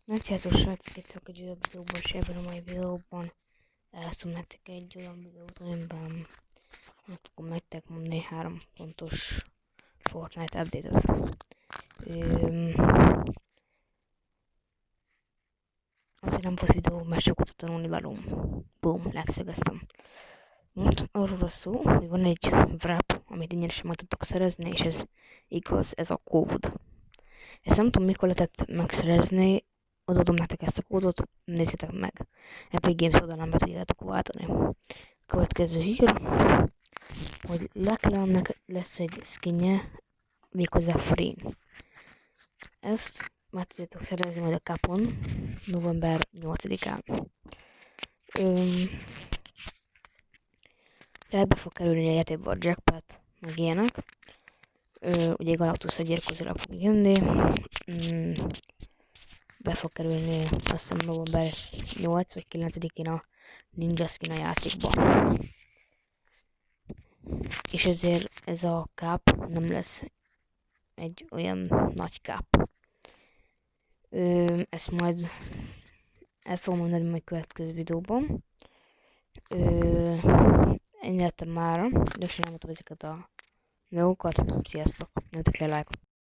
Sziasztok srácok, itt vagyok egy újabb videóban, és ebben a mai videóban elhoztam nektek egy olyan videót, amiben meg fogom nektek mondani 3 fontos Fortnite update-ot. Azért nem volt videó, mert sokat a tanulni valóm. Boom, legszögeztem. Most arról szó, hogy van egy wrap, amit ingyenesen meg tudtok szerezni, és ez igaz, ez a kód. Ezt nem tudom mikor lehetett megszerezni, odaadom nektek ezt a kódot, nézzétek meg. Epic Games oldalán be tudjátok váltani. Következő hír, hogy Leklámnak lesz egy skinje, méghozzá free. Ezt már tudjátok szerezni majd a Capon, november 8-án. Lehet be fog kerülni a játékba a jackpot, meg ilyenek. Ugye Galactus egyért közelebb fog jönni. Be fog kerülni azt hiszem november 8 vagy 9-én a Ninja Skin a játékba. És ezért ez a cap nem lesz egy olyan nagy cap. Ezt majd el fogom mondani majd következő videóban. Ennyi lettem mára, de sem nem ezeket a dolgokat. Sziasztok! Nyomjatok le like-ot!